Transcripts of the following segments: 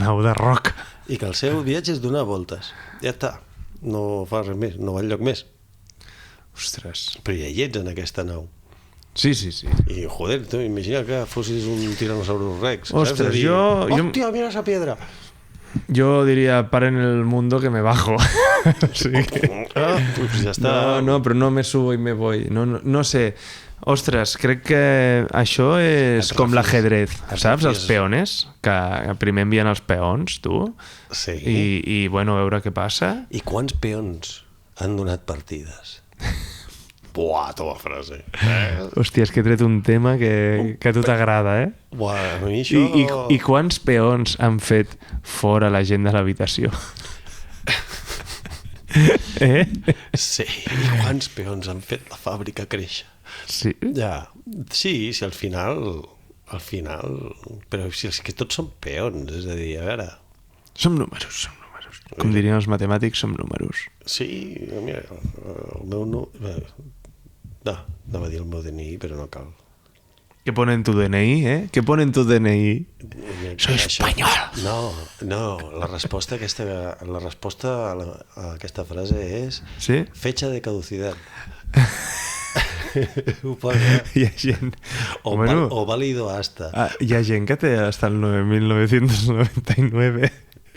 nau de rock. I que el seu viatge és donar voltes. Ja està. No fa res més, no va enlloc més. Ostres. Però ja hi ets en aquesta nau. Sí. I, joder, tu imagina que fossis un tiranosaurus rex. Ostres, saps? Hòstia, mira esa piedra. Yo diría, paren el mundo que me bajo. Sí. Pues ja està. No, però no me subo i me voy. No sé. Ostres, crec que això és com l'ajedrez, saps? Els peones, que primer envien els peons, tu, Sí. i bueno, a veure què passa. I quants peons han donat partides? Buah, toma frase. Hòstia, és que he tret un tema que a tu t'agrada, eh? Buah, a mi això... I quants peons han fet fora la gent de l'habitació? Sí, i quants peons han fet la fàbrica créixer? Sí. Ja, sí, si al final... Però si és que tots són peons, és a dir, a veure... Som números. Com dirien els matemàtics, som números. Sí, mira, el meu... No, anava a dir el meu DNI, però no cal. ¿Qué pone en tu DNI, eh? ¿Qué pone en tu DNI? Soy español. No, la resposta a aquesta frase és Sí? fecha de caducidad. Ho posa. Hi ha gent... O válido hasta. Hi ha gent que té hasta el 9.999.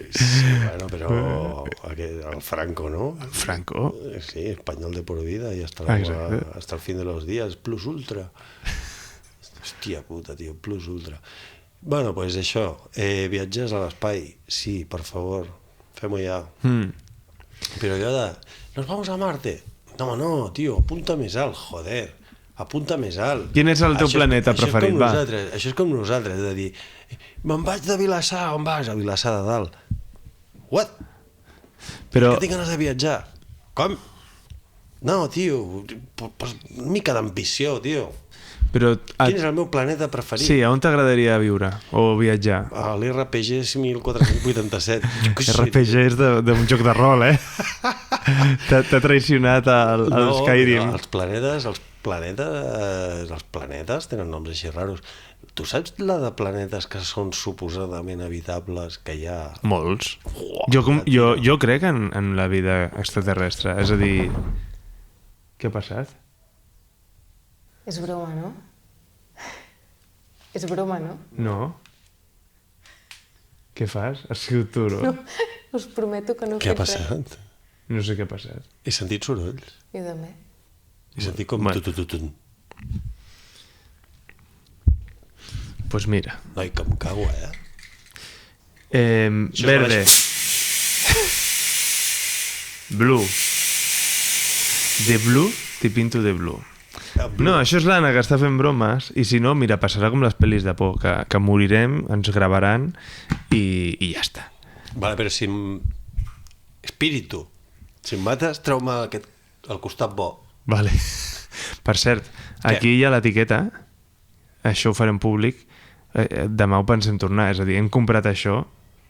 Sí, bueno, però el Franco, ¿no? El Franco. Sí, español de por vida y hasta el fin de los días, plus ultra. Hòstia puta, tio, plus ultra. Bueno, pues això, viatges a l'espai, sí, per favor, fem-ho ja. Però allò de, nos vamos a Marte. No, tio, apunta més alt, joder, apunta més alt. Quin és el teu planeta preferit, va? Això és com nosaltres, de dir, me'n vaig de Vilassar, on vas? A Vilassar de Dalt. What? Però... Que tinc ganes de viatjar. Com? No, tio, una mica d'ambició, tio. Però... Quin és el meu planeta preferit? Sí, on t'agradaria viure o viatjar? A l'RPG 1487. RPG és d'un joc de rol, eh? T'ha traicionat el Skyrim. No, els planetes tenen noms així raros. Tu saps la de planetes que són suposadament habitables que hi ha? Molts. Jo crec en la vida extraterrestre. És a dir... Què ha passat? És broma, no? És broma, no? No. Què fas? Has sigut tu, no? No, us prometo que no he Què ha fet res. passat? No sé què ha passat. He sentit sorolls. Jo també. He sentit com... Bueno. Pues mira. Noi, que em cago, eh? Verde. Blue. De blue, te pinto de blue. No, això és l'Anna que està fent bromes i si no, mira, passarà com les pel·lis de por que morirem, ens gravaran i ja està. Vale, però si espíritu, si em mates, treu-me el costat bo. Vale. Per cert, aquí hi ha l'etiqueta, això ho farem públic, demà ho pensem tornar, és a dir, hem comprat això,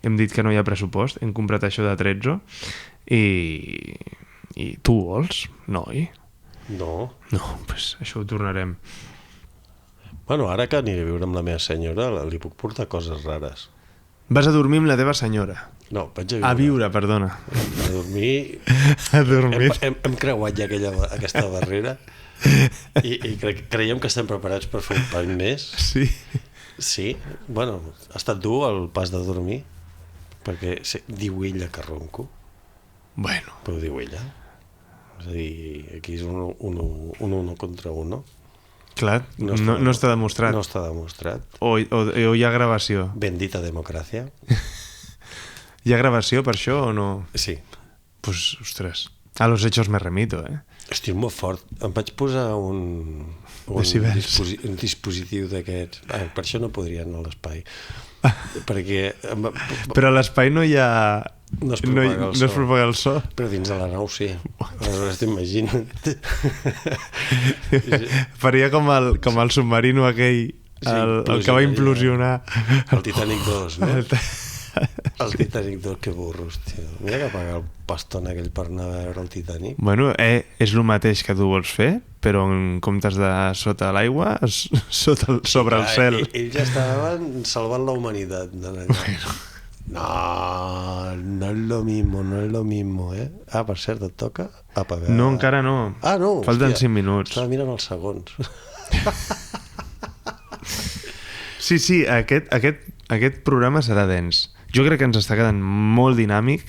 hem dit que no hi ha pressupost, hem comprat això de 13 i tu vols, noi? No. No, doncs això ho tornarem. Bueno, ara que aniré a viure amb la meva senyora, li puc portar coses rares. Vas a dormir amb la teva senyora? No, vaig a viure. A viure, perdona. A dormir... A dormir. Hem creuat ja aquesta barrera i creiem que estem preparats per fer un pas més. Sí. Sí, bueno, ha estat dur el pas de dormir, perquè diu ella que ronco. Bueno. Però ho diu ella. És a dir, aquí és un uno contra uno. Clar, no està demostrat. No està demostrat. O hi ha gravació. Bendita democràcia. Hi ha gravació per això o no? Sí. Pues, ostres, a los hechos me remito, eh? Estic molt fort. Em vaig posar un dispositiu d'aquests. Per això no podria anar a l'espai. Perquè... Però a l'espai no hi ha... No es propaga el so. Però dins de la nau sí. Aleshores t'imagina't. Faria com el submarino aquell, el que va implosionar. El Titanic 2, no? El Titanic 2, que burros, tio. Mira que paga el paston aquell per anar a veure el Titanic. Bueno, és el mateix que tu vols fer, però en comptes de sota l'aigua, sobre el cel. Ells ja estaven salvant la humanitat. No, no es lo mismo, no es lo mismo, eh? Ah, per cert, et toca apagar... No, encara no. Ah, no, Falten hòstia. 5 minuts. Estava mirant els segons. Sí, aquest programa serà dens. Jo crec que ens està quedant molt dinàmic.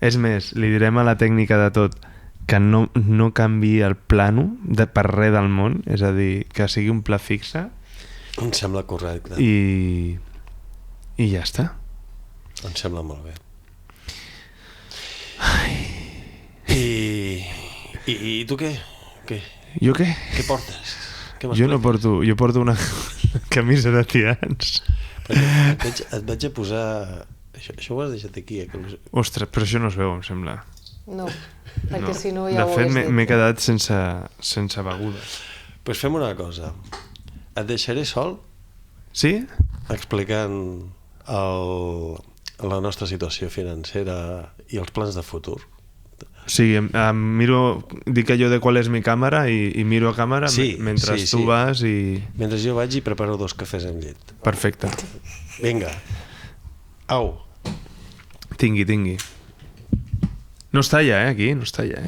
És més, li direm a la tècnica de tot que no canvi el plano per res del món, és a dir, que sigui un pla fixe Em sembla correcte. i ja està. Em sembla molt bé. I tu què? Jo què? Què portes? Què Jo no porto... Jo porto una camisa de tirants. Et vaig a posar... Això ho has deixat aquí, eh? Ostres, però això no es veu, em sembla. No, perquè si no De ja ho fet, hagués dit. m'he quedat sense begudes. Pues fem una cosa. Et deixaré sol Sí? explicant la nostra situació financera i els plans de futur. Sí, dic allò de qual és mi càmera i miro a càmera Sí, mentre sí, tu sí. vas i... Mentre jo vaig i preparo 2 cafès amb llet. Perfecte. Vinga. Au. Tingui. No es talla, aquí, no es talla,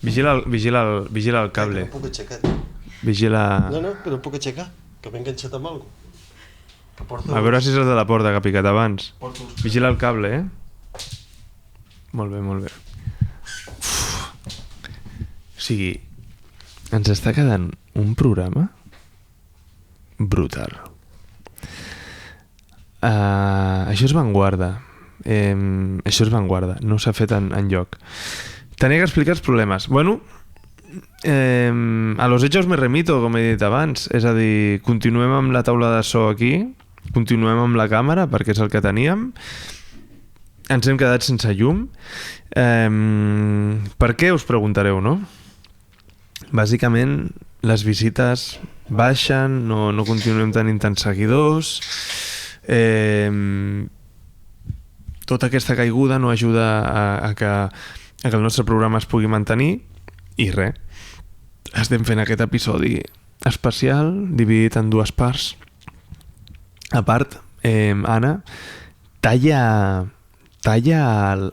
Vigila el cable. No puc aixecar. Vigila... No, que no puc aixecar. Que m'he enganxat amb alguna cosa. A veure si és el de la porta que ha picat abans. Porto uns... Vigila el cable, Molt bé. Uf. O sigui, ens està quedant un programa brutal. Això és vanguarda. No s'ha fet enlloc. Tenia que explicar els problemes. Bueno, a los hechos me remito, com he dit abans. És a dir, continuem amb la taula de so aquí, continuem amb la càmera, perquè és el que teníem. Ens hem quedat sense llum. Per què, us preguntareu, no? Bàsicament, les visites baixen, no continuem tenint tants seguidors. Tota aquesta caiguda no ajuda a que el nostre programa es pugui mantenir i res, estem fent aquest episodi especial dividit en 2 parts. A part, Anna talla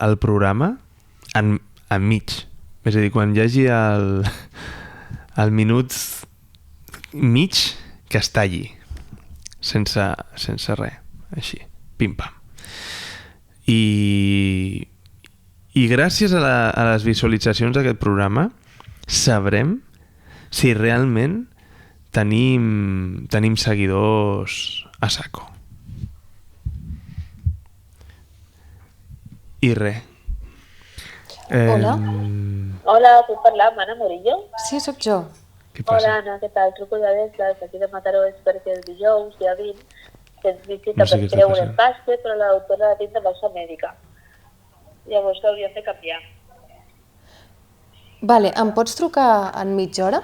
el programa enmig, és a dir, quan hi hagi el minut mig que es talli sense res, així, pim-pam. I gràcies a les visualitzacions d'aquest programa sabrem si realment tenim seguidors a saco. I res. Hola. Hola, puc parlar amb Anna Morillo? Sí, sóc jo. Què passa? Hola, Anna, què tal? Truco de Desles, d'aquí de Mataró, és perquè el dijous, dia 20, tens visita No sé per què està treure passant. un empaste, però la doctora la tinc de baixa mèdica. Llavors hauríem de canviar. Vale, em pots trucar en mitja hora?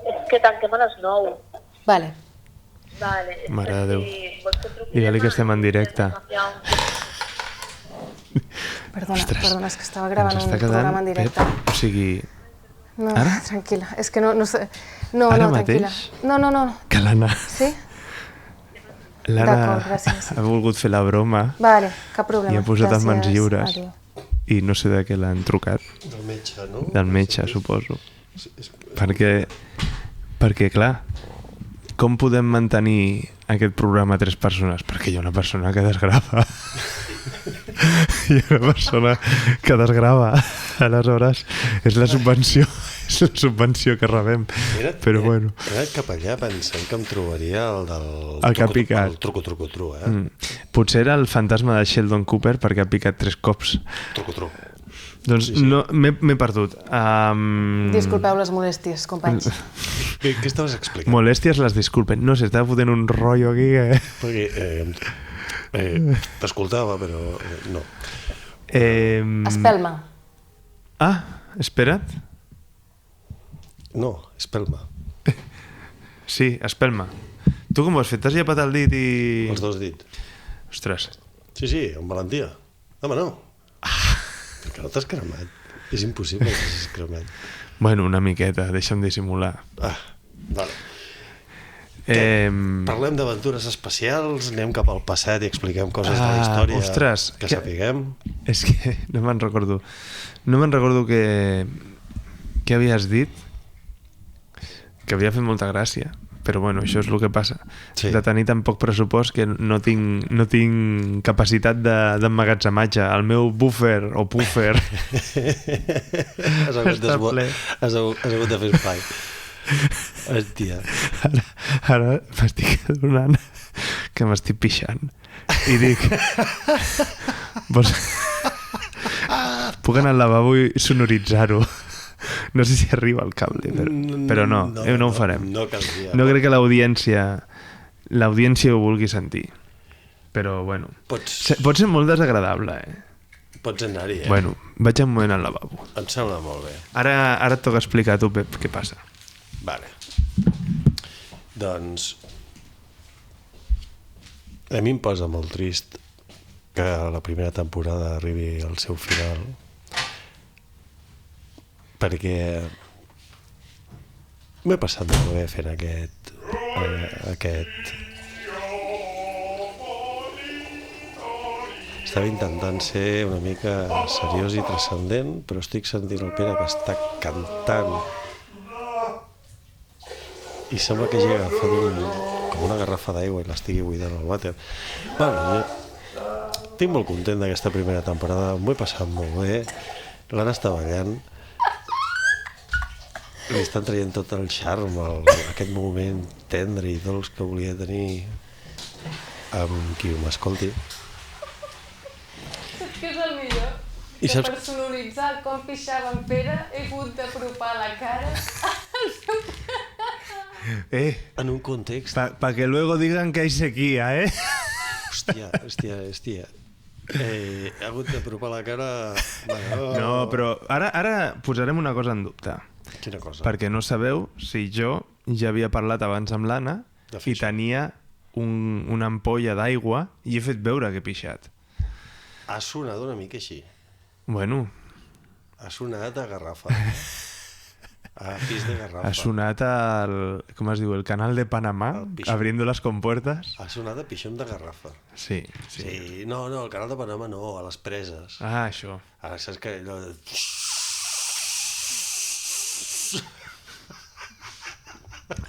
És que tanquem a les 9. Vale. Vale, és Mare que de Déu. si vols que truqui Digue-li que demà, estem en directe. Perdona, és que estava gravant Ens un està programa en quedant... directe. O sigui, No, Ara? tranquil·la, és que no sé... No, Ara tranquil·la. mateix? No. que l'Anna Sí? D'acord, gràcies. ha volgut fer la broma Vale, cap problema. i ha posat les mans Gràcies. lliures. Adéu. I no sé de què l'han trucat. Del metge, no? Del metge, suposo. Perquè, clar, com podem mantenir aquest programa a 3 persones? Perquè hi ha una persona que desgrava. Hi ha una persona que desgrava. Aleshores, és la subvenció que rebem. Però bueno. He anat cap allà pensant que em trobaria el del... El que ha picat. El truco, Potser era el fantasma de Sheldon Cooper perquè ha picat 3 cops. Truco. Doncs Sí. no, m'he perdut. Disculpeu les molèsties, companys. Què estaves explicant? Molèsties les disculpen. No sé, estava fotent un rotllo aquí que... Perquè t'escoltava, però no. Espelma. Espera't. No, espelma. Sí, espelma. Tu com ho has fet? T'has llepat el dit i... Els 2 dits. Ostres. Sí, amb valentia. Home, no. Perquè no t'has cremat. És impossible que t'has cremat. Bueno, una miqueta, deixa'm dissimular. Vale. Parlem d'aventures espacials, anem cap al passat i expliquem coses de la història ostres, que sapiguem. És que no me'n recordo. No me'n recordo què havies dit, que havia fet molta gràcia. Però bueno, això és el que passa. Sí. De tenir tan poc pressupost que no tinc capacitat d'emmagatzematge. El meu buffer o puffer has hagut de fer espai. Hòstia. Ara m'estic adonant que m'estic pixant. I dic... Puc anar al lavabo i sonoritzar-ho. No sé si arriba el cable, però no ho farem. No caldria. No crec que l'audiència ho vulgui sentir. Però, bueno, pot ser molt desagradable, Pots anar-hi, Bueno, vaig un moment al lavabo. Em sembla molt bé. Ara et toca explicar a tu, Pep, què passa. Vale. Doncs... A mi em posa molt trist que la primera temporada arribi al seu final, perquè m'he passat molt bé fent aquest estava intentant ser una mica seriós i transcendent, però estic sentint el Pere que està cantant i sembla que hagi agafat com una garrafa d'aigua i l'estigui buidant al vàter. Bueno, jo estic molt content d'aquesta primera temporada, m'ho he passat molt bé, l'Anna està ballant, li estan traient tot el charme, aquest moment tendre i dolç que volia tenir amb qui m'escolti. Saps què és el millor? I Per sonoritzar com pixava en Pere he hagut d'apropar la cara al seu... En un context... Pa que luego digan que hay sequía, Hòstia. He hagut d'apropar la cara... No, però ara posarem una cosa en dubte. Quina cosa? Perquè no sabeu si jo ja havia parlat abans amb l'Anna i tenia una ampolla d'aigua i he fet veure que he pixat. Ha sonat una mica així. Bueno. Ha sonat a garrafa. A pis de garrafa. Ha sonat al... Com es diu? El canal de Panamà, abriendo las compuertas. Ha sonat a pixón de garrafa. Sí. No, el canal de Panamà no, a les preses. Ah, això. Ara saps que allò...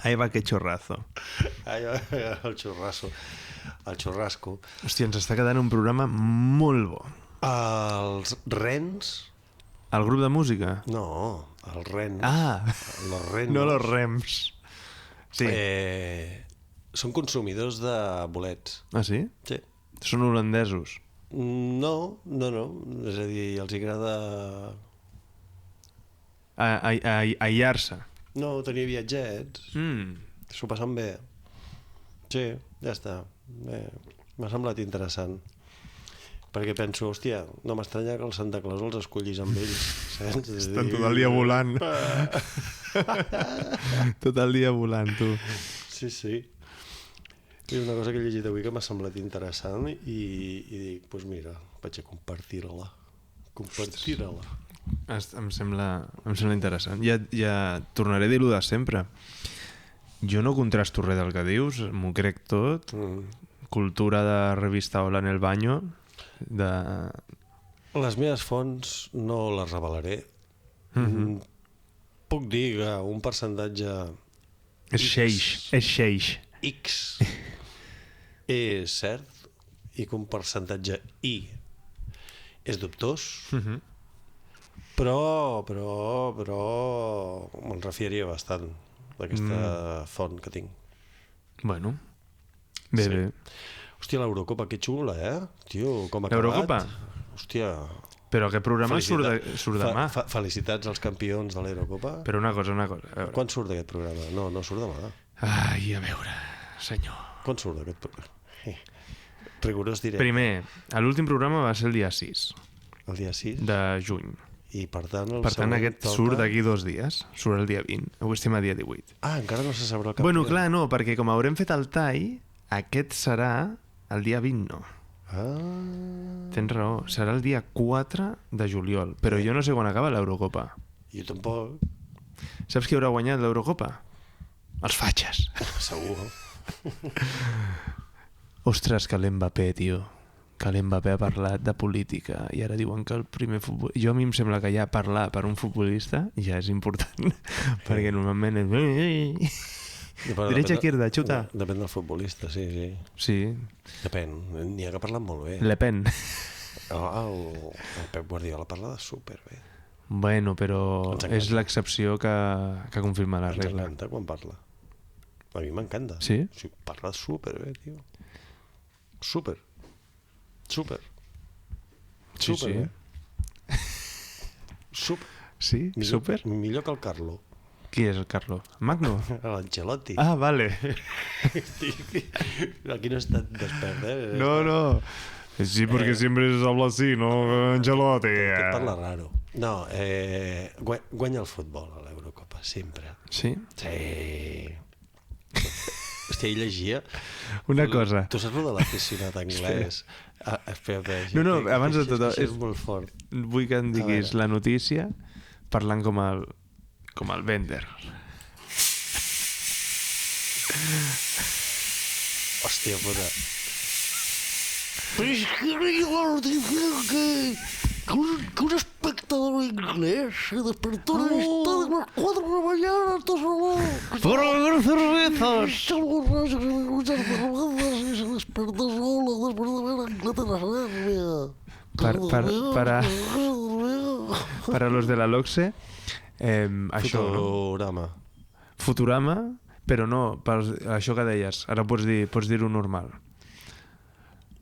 Ahí va, que chorrazo. El xorrasso. El xorrasco. Hòstia, ens està quedant un programa molt bo. Els rens... El grup de música? No, els rens. Ah, los renos, no los rems. Sí. Són consumidors de bolets. Ah, sí? Sí. Són holandesos? No. És a dir, els agrada... Aïllar-se. No, tenir viatgets. S'ho passen bé. Sí, ja està. M'ha semblat interessant. Perquè penso, hòstia, no m'estranya que el Santa Claus els escollis amb ells. Saps? Estan tot el dia volant. Tot el dia volant, tu. Sí. És una cosa que he llegit avui que m'ha semblat interessant i dic, doncs mira, vaig a compartir-la. Em sembla interessant. Ja tornaré a dir-ho de sempre. Jo no contrasto res del que dius, m'ho crec tot. Cultura de revista Hola en el baño. Les meves fonts no les revelaré. Puc dir que un percentatge és X és cert i que un percentatge Y és dubtós, però me'n refiaria bastant d'aquesta font que tinc. Bueno, bé. Hòstia, l'Eurocopa, que xula, Tio, com ha acabat. L'Eurocopa? Hòstia. Però aquest programa surt demà. Felicitats als campions de l'Eurocopa. Però una cosa. Quan surt aquest programa? No surt demà. Ai, a veure, senyor. Quan surt aquest programa? Rigorós directe. Primer, l'últim programa va ser el dia 6. El dia 6? De juny. I per tant aquest surt d'aquí 2 dies. Surt el dia 20. Avui estem a dia 18. Ah, encara no se sabrà el campió. Bueno, clar, no, perquè com haurem fet el tall, aquest serà el dia 20, no. Tens raó, serà el dia 4 de juliol. Però jo no sé quan acaba l'Eurocopa. Jo tampoc. Saps qui haurà guanyat l'Eurocopa? Els fatxes. Segur. Ostres, que l'Mbappé, tio. Que l'Mbappé ha parlat de política i ara diuen que el primer futbol... Jo a mi em sembla que ja parlar per un futbolista ja és important, perquè normalment és... Derecha, izquierda, xuta. Depèn del futbolista, sí. Sí. Depèn, n'hi ha que parlen molt bé. Le Pen. El Pep Guardiola parla de superbé. Bueno, però és l'excepció que confirma la Ens regla. encanta quan parla. A mi m'encanta. Sí? Parla superbé, tio. Super. Sí. Super. Sí? Super? Millor que el Carlo. Qui és el Carlo? Magno? L'Ancelotti. Ah, vale. Aquí no he estat despert, No. Sí, porque siempre se habla así, ¿no? Ancelotti. Que parla raro. No, guanya el futbol a l'Eurocopa, sempre. Sí? Sí. Hòstia, ell llegia... Una cosa. Tu saps de l'aficionat anglès? Espera. No, abans de tot... És molt fort. Vull que em diguis la notícia parlant com el Bender. Hòstia puta. Pero es que no llegó la noticia que un espectador inglés se despertó en el estadio a las 4 de la mañana, ¡Por las cervezas! muchas cervezas y se despertó solo después de ver a Inglaterra-Serbia. Para los de la LOCSE, això, no? Futurama, però no, això que deies, ara pots dir-ho normal.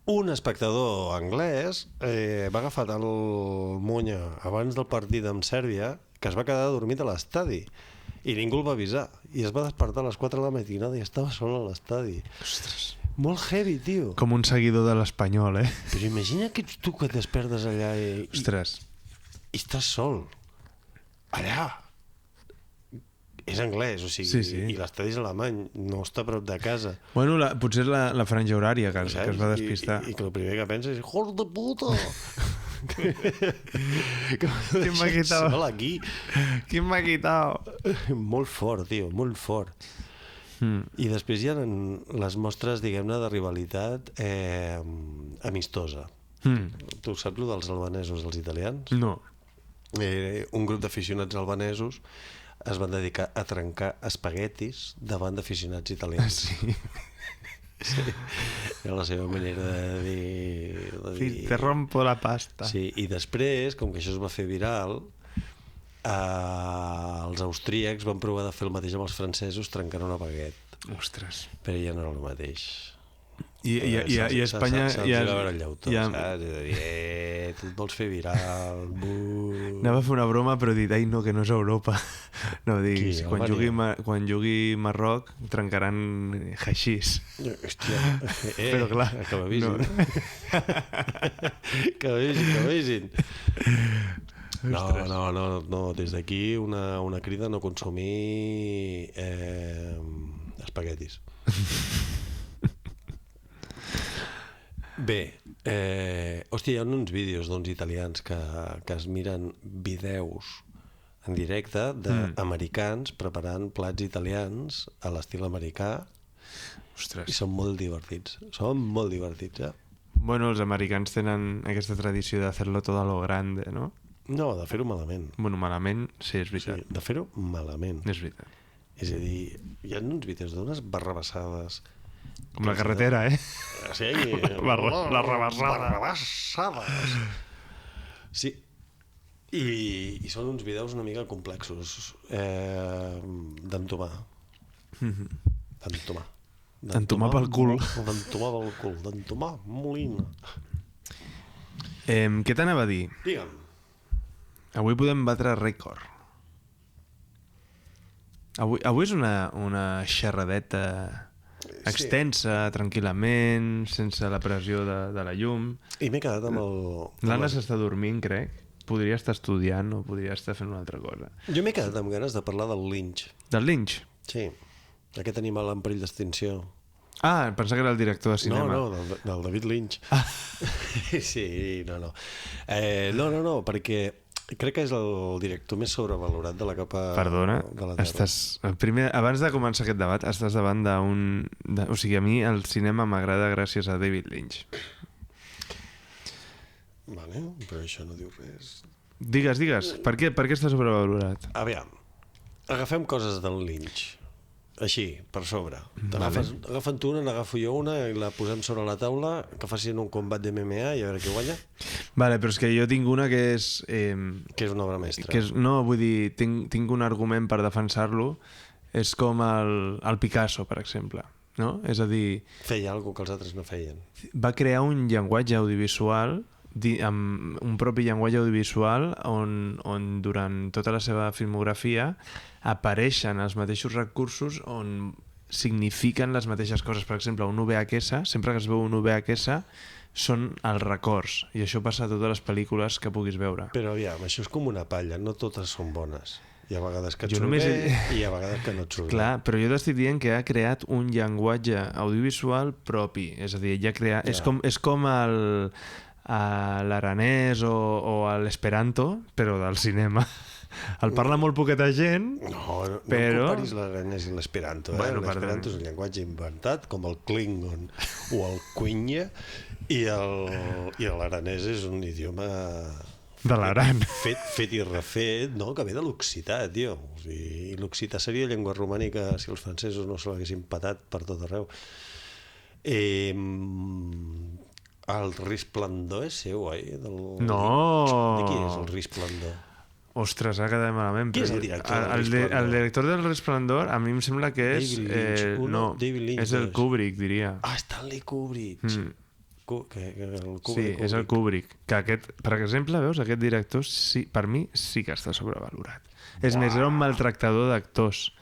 Un espectador anglès va agafar el monya abans del partit amb Sèrbia que es va quedar dormit a l'estadi i ningú el va avisar i es va despertar a les 4 de la matinada i estava sol a l'estadi. Ostres. Molt heavy, tio. Com un seguidor de l'Espanyol, eh? Però imagina que ets tu que et despertes allà i estàs sol allà. És anglès, o sigui, sí. I l'estadi és alemany, no està a prop de casa. Bueno, potser és la franja horària que es va despistar. I que el primer que pensa és hijos de puta. Quin m'ha quitat? Sol aquí. Quin m'ha quitat? Molt fort, tio, molt fort. I després hi ha les mostres, diguem-ne, de rivalitat amistosa. Tu saps lo dels albanesos dels italians? No. Un grup d'aficionats albanesos es van dedicar a trencar espaguetis davant d'aficionats italians. Sí. Era la seva manera de dir... Te rompo la pasta. Sí, i després, com que això es va fer viral, els austríacs van provar de fer el mateix amb els francesos trencant una baguet. Ostres. Però ja no era el mateix. I a Espanya... Se'ls va veure el llautó, saps? Tu et vols fer viral... Anava a fer una broma però he dit, ai no, que no és Europa. No, diguis, quan jugui Marroc trencaran haixís. Hòstia, però clar, que m'avisin. Que m'avisin. No, des d'aquí una crida a no consumir espaguetis. Bé, hòstia, hi ha uns vídeos d'uns italians que es miren vídeos en directe d'americans preparant plats italians a l'estil americà. Ostres. I són molt divertits. Bueno, els americans tenen aquesta tradició de fer-lo tot a lo grande, no? No, de fer-ho malament. Bueno, malament, sí, és veritat. Sí, de fer-ho malament. És veritat. És a dir, hi ha uns vídeos d'unes barrabassades. Com la carretera, eh? Sí, la rebassada. Barrabassades. Sí. I són uns vídeos una mica complexos d'entomar. D'entomar pel cul. D'entomar molina. Què t'anava a dir? Digue'm. Avui podem batre rècord. Avui és una xerradeta extensa, tranquil·lament, sense la pressió de la llum. I m'he quedat amb el... L'Anna s'està dormint, crec. Podria estar estudiant o podria estar fent una altra cosa. Jo m'he quedat amb ganes de parlar del linx. Del linx? Sí, aquest animal en perill d'extinció. Ah, pensava que era el director de cinema. No, del David Lynch. Sí, no, perquè Crec que és el director més sobrevalorat de la capa Perdona, de la Terra. abans de començar aquest debat, estàs davant d'un... O sigui, a mi el cinema m'agrada gràcies a David Lynch. Vale, però això no diu res. Digues, per què està sobrevalorat? Aviam, agafem coses del Lynch. Així, per sobre. Agafen tu una, n'agafo jo una i la posem sobre la taula, que facin un combat de MMA i a veure qui guanya. Vale, però és que jo tinc una que és... Que és una obra mestra. No, vull dir, tinc un argument per defensar-lo. És com el Picasso, per exemple. No? És a dir... Feia alguna que els altres no feien. Va crear un llenguatge audiovisual, amb un propi llenguatge audiovisual on durant tota la seva filmografia apareixen els mateixos recursos on signifiquen les mateixes coses. Per exemple, un VHS, sempre que es veu un VHS, són els records, i això passa a totes les pel·lícules que puguis veure. Però aviam, això és com una palla, no totes són bones. Hi ha vegades que et surt només bé i hi ha vegades que no et surt bé. Clar, però jo t'estic dient que ha creat un llenguatge audiovisual propi, és a dir, ja crea... És com l'aranès o l'esperanto, però del cinema. El parla molt poqueta gent, No però... comparis l'aranès i l'esperanto. Bueno, L'esperanto és un llenguatge inventat, com el Klingon o el Quenya, i l'aranès és un idioma... De l'Aran. Fet i refet, no? Que ve de l'occità, tio. O sigui, l'occità seria llengua romànica si els francesos no se l'haguessin patat per tot arreu. El Risplendor és seu, oi? No! De qui és el Risplendor? Ostres, ha quedat malament. Qui és el director del Resplendor? El director del Resplendor a mi em sembla que és... David Lynch, no, David Lynch, és el Kubrick, diria. Stanley Kubrick. Mm. El Kubrick. Sí, és el Kubrick. Que aquest, per exemple, veus, aquest director sí, per mi sí que està sobrevalorat. És més, era un maltractador d'actors,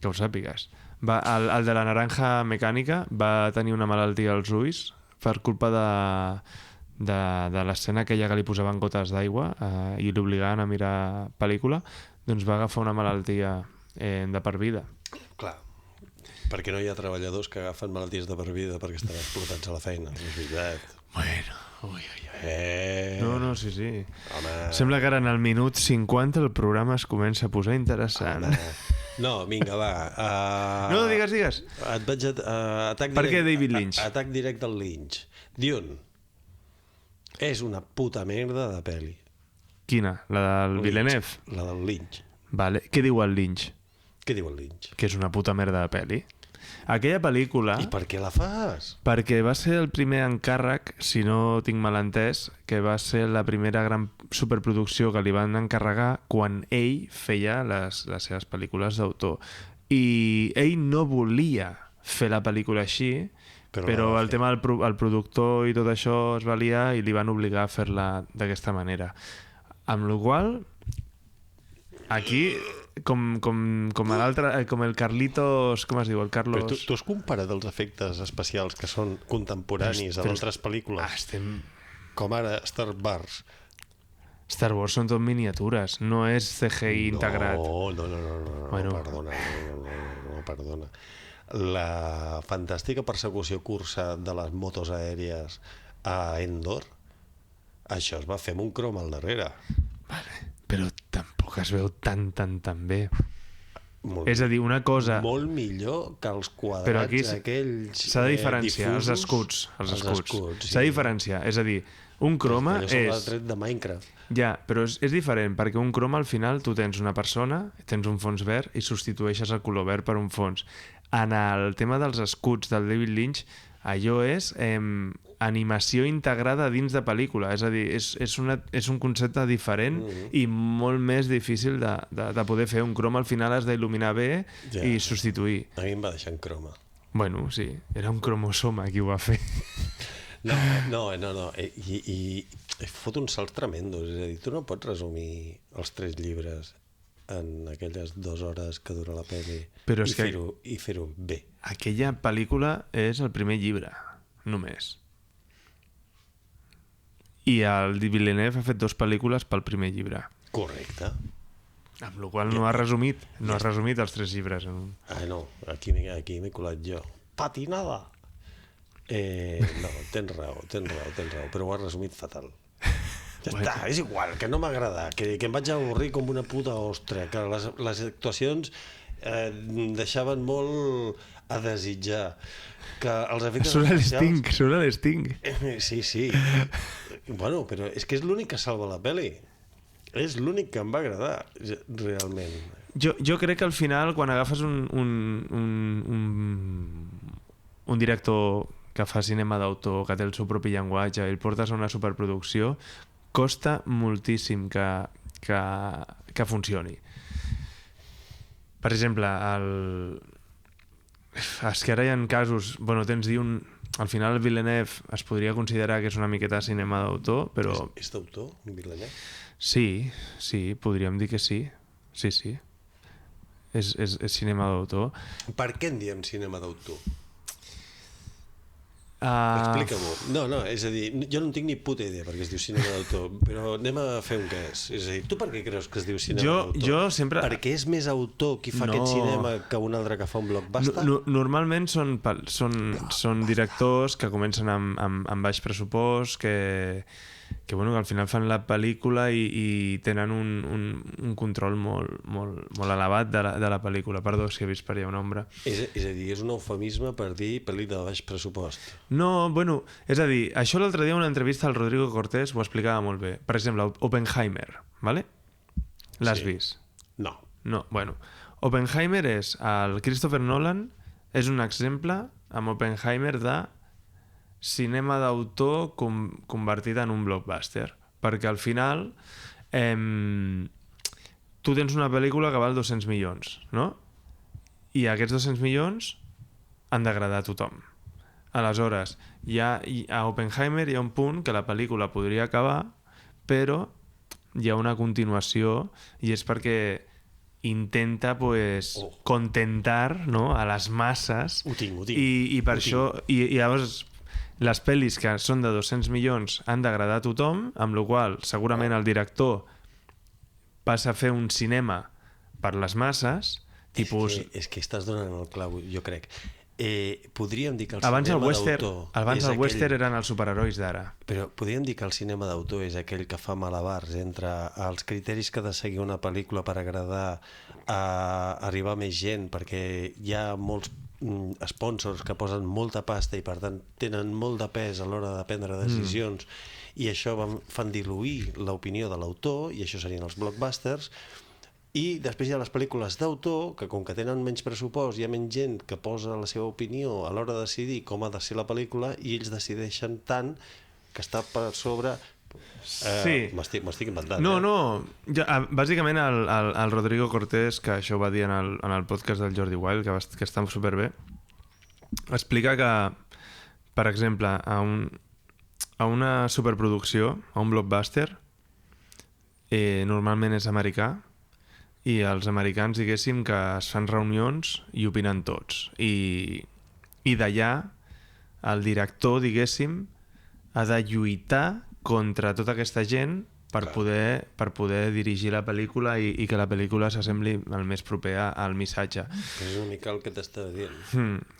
que ho sàpigues. El de la naranja mecànica va tenir una malaltia als ulls per culpa de l'escena aquella que li posaven gotes d'aigua i l'obligaven a mirar pel·lícula, doncs va agafar una malaltia de per vida. Clar, perquè no hi ha treballadors que agafen malalties de per vida perquè estan explotats a la feina, és veritat. Bueno, ui. No, sí. Home. Sembla que ara en el minut 50 el programa es comença a posar interessant. No, vinga, va. No, digues. Et vaig atac Per què David Lynch? Atac directe al Lynch. Dune és una puta merda de pel·li. Quina? La del Villeneuve? La del Lynch. Vale. Què diu el Lynch? Què diu el Lynch? Que és una puta merda de pel·li. Aquella pel·lícula... I per què la fas? Perquè va ser el primer encàrrec, si no tinc mal entès, que va ser la primera gran superproducció que li van encarregar quan ell feia les seves pel·lícules d'autor. I ell no volia fer la pel·lícula així, però el tema del productor i tot això es va liar i li van obligar a fer-la d'aquesta manera. Amb la qual aquí... Com l'altre, com el Carlitos, com es diu, el Carlos... Però tu has comparat els efectes especials que són contemporanis a d'altres pel·lícules, com ara Star Wars. Star Wars són tot miniatures, no és CGI integrat. No, perdona. La fantàstica persecució cursa de les motos aèries a Endor, això es va fer amb un crom al darrere. Vale, però tampoc es veu tan bé. És a dir, una cosa... Molt millor que els quadrats però aquí aquells s'ha de diferenciar difusos. els escuts. S'ha de diferenciar, és a dir, un croma és... tret de Minecraft. Ja, però és diferent, perquè un croma al final tu tens una persona, tens un fons verd i substitueixes el color verd per un fons. En el tema dels escuts del David Lynch, allò és animació integrada dins de pel·lícula, és a dir, és un concepte diferent i molt més difícil de poder fer. Un croma al final has d'il·luminar bé i substituir. A mi em va deixar en croma. Bueno, sí, era un cromosoma qui ho va fer. No. I fot un salt tremendo, és a dir, tu no pots resumir els 3 llibres en aquelles 2 hores que dura la pel·li i fer-ho bé. Aquella pel·lícula és el primer llibre, només. I el Villeneuve ha fet 2 pel·lícules pel primer llibre. Correcte. Amb la qual no ha resumit els 3 llibres. No, aquí m'he colat jo. Patinada! No, tens raó, però ho has resumit fatal. Ja està, és igual, que no m'agrada, que em vaig avorrir com una puta ostra, que les actuacions deixaven molt a desitjar, que els efectes especials... Surt l'Sting. Sí. Bueno, però és que és l'únic que salva la pel·li. És l'únic que em va agradar, realment. Jo crec que al final, quan agafes un director que fa cinema d'autor, que té el seu propi llenguatge, i el portes a una superproducció, costa moltíssim que funcioni. Per exemple, és que ara hi ha casos... Bueno, tens dir al final Villeneuve es podria considerar que és una miqueta cinema d'autor, però... És d'autor, Villeneuve? Sí, podríem dir que sí. Sí. És cinema d'autor. Per què en diem cinema d'autor? Explica-m'ho. No, és a dir, jo no en tinc ni puta idea perquè es diu cinema d'autor, però anem a fer un cas. És a dir, tu per què creus que es diu cinema d'autor? Jo sempre... Perquè és més autor qui fa aquest cinema que un altre que fa un blockbuster? Normalment són directors que comencen amb baix pressupost, que al final fan la pel·lícula i tenen un control molt elevat de la pel·lícula. Perdó, si he vist per allà una ombra. És a dir, és un eufemisme per dir pel·li de baix pressupost. No, bueno, és a dir, això l'altre dia en una entrevista al Rodrigo Cortés ho explicava molt bé. Per exemple, Oppenheimer, ¿vale? L'has vist? No. No, bueno. Oppenheimer és... El Christopher Nolan és un exemple amb Oppenheimer de cinema d'autor convertit en un blockbuster, perquè al final tu tens una pel·lícula que val 200 milions, no? I aquests 200 milions han d'agradar a tothom. Aleshores, a Oppenheimer hi ha un punt que la pel·lícula podria acabar, però hi ha una continuació i és perquè intenta contentar, no, a les masses. Ho tinc. I per això llavors les pel·lis que són de 200 milions han d'agradar a tothom, amb la qual segurament el director passa a fer un cinema per les masses, tipus... És que estàs donant el clau, jo crec. Podríem dir que el abans cinema d'autor... Abans el western eren els superherois d'ara. Però podríem dir que el cinema d'autor és aquell que fa malabars entre els criteris que ha de seguir una pel·lícula per agradar a arribar a més gent, perquè hi ha molts sponsors que posen molta pasta i per tant tenen molt de pes a l'hora de prendre decisions i això fan diluir l'opinió de l'autor i això serien els blockbusters. I després hi ha les pel·lícules d'autor que com que tenen menys pressupost hi ha menys gent que posa la seva opinió a l'hora de decidir com ha de ser la pel·lícula i ells decideixen tant que està per sobre... Sí. M'estic inventant. No. Bàsicament el Rodrigo Cortés, que això ho va dir en el podcast del Jordi Wild, que està superbé, explica que, per exemple, a una superproducció, a un blockbuster, normalment és americà, i els americans, diguéssim, que es fan reunions i opinen tots. I d'allà el director, diguéssim, ha de lluitar contra tota aquesta gent per poder dirigir la pel·lícula i que la pel·lícula s'assembli el més proper al missatge. És una mica el que t'està dient.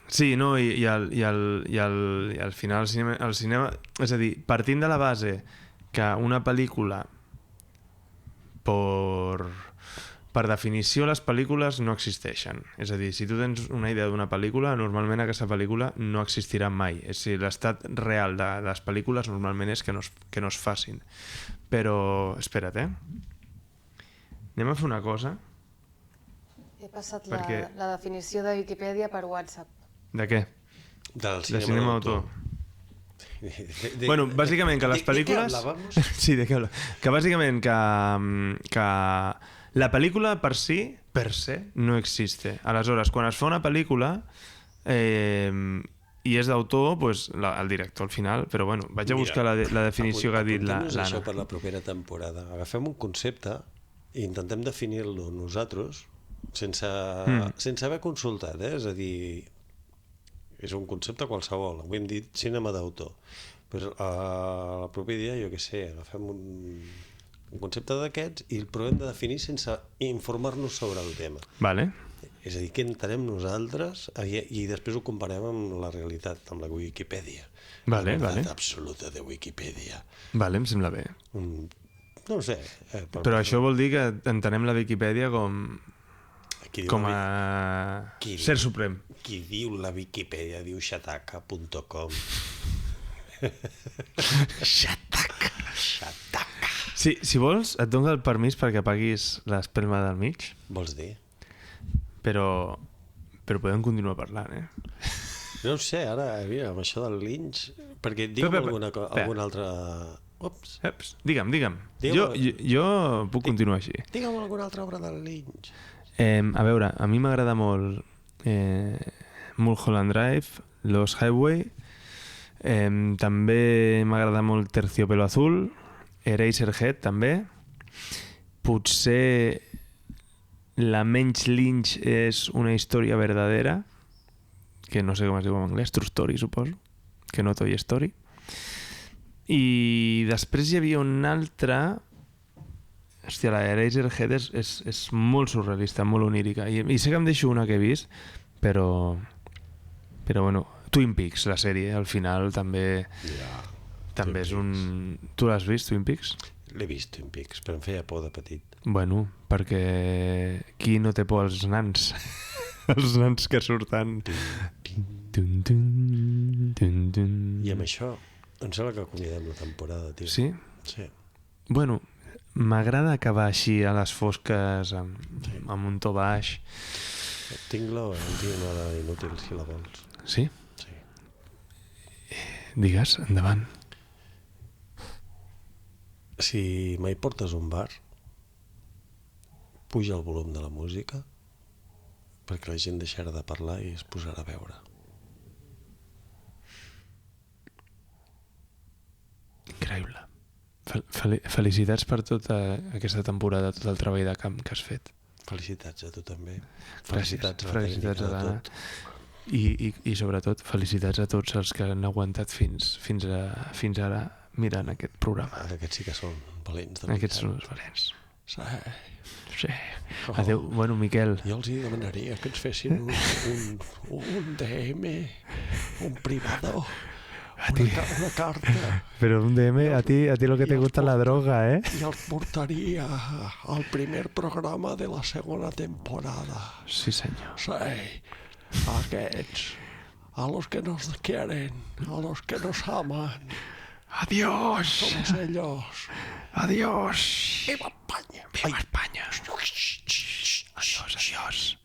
Sí, no, i al final el cinema... És a dir, partint de la base que una pel·lícula per definició les pel·lícules no existeixen. És a dir, si tu tens una idea d'una pel·lícula, normalment aquesta pel·lícula no existirà mai. És a dir, l'estat real de les pel·lícules normalment és que no es facin. Però, espera't, anem a fer una cosa. He passat Perquè... la definició de Viquipèdia per WhatsApp. De què? Del de cinema d'autor. Bueno, bàsicament que les pel·lícules... ¿De qué hablábamos? Sí, de què hablábamos? Que bàsicament que la pel·lícula per se, no existe. Aleshores, quan es fa una pel·lícula i és d'autor, pues, el director al final, però bueno, vaig a buscar la definició que ha dit l'Anna. Apuntem-nos això per la propera temporada. Agafem un concepte i intentem definir-lo nosaltres sense haver consultat, és a dir, és un concepte qualsevol. Avui hem dit cinema d'autor. Però el proper dia, jo què sé, agafem un concepte d'aquests i el provem de definir sense informar-nos sobre el tema. Vale. És a dir, què entenem nosaltres i després ho comparem amb la realitat, amb la Wikipedia. Vale, la vale. absoluta de Wikipedia. Vale, em sembla bé. No ho sé. Però això vol dir que entenem la Viquipèdia Qui diu com la a Qui diu? ser suprem. Qui diu la Viquipèdia diu xataca.com. Xataca. Xataca. Sí, si vols, et dono el permís perquè apaguis l'espelma del mig, Vols dir? però podem continuar parlant, eh? No ho sé, ara, mira, amb això del linx... Perquè digue'm alguna altra... Ups. Eps, digue'm. Digue'm- Jo puc continuar així. Digue'm alguna altra obra del linx. A veure, a mi m'agrada molt Mulholland Drive, Los Highway, també m'agrada molt Terciopelo Azul, Eraserhead també. Potser la menys Lynch és Una història verdadera, que no sé com es diu en anglès, True Story suposo, que no Toy Story. I després hi havia un altre... Hòstia, la Eraserhead és molt surrealista, molt onírica. I sé que em deixo una que he vist, però bueno, Twin Peaks, la sèrie, al final també... També és un... Tu l'has vist, Twin Peaks? L'he vist, Twin Peaks, però em feia por de petit. Bueno, perquè qui no té por als nans? Els nans que surten... Dun, dun, dun, dun. I amb això, em sembla que acomiadem la temporada, tio. Sí? Sí. Bueno, m'agrada acabar així a les fosques, amb un to baix. Tinc una inútil, si la vols. Sí? Sí. Digues, endavant. Si mai portes un bar, puja el volum de la música perquè la gent deixarà de parlar i es posarà a veure. Increïble. Felicitats per tota aquesta temporada, tot el treball de camp que has fet. Felicitats a tu també. Felicitats a tècnica, l'Anna. tot. I sobretot felicitats a tots els que han aguantat fins ara mirant aquest programa. Aquests sí que són valents. De Aquests són veritat. els valents. Sí. Sí. Adéu. Bueno, Miquel. Jo els hi demanaria que ens fessin un DM, un privado, una carta, Pero un DM, a ti lo que te gusta es la droga, ¿eh? i els portaria al primer programa de la segona temporada. Sí, senyor. Sí, aquests, a los que nos quieren, a los que nos aman, Adiós. somos ellos. Adiós. ¡Viva España! Viva España. Adiós, adiós.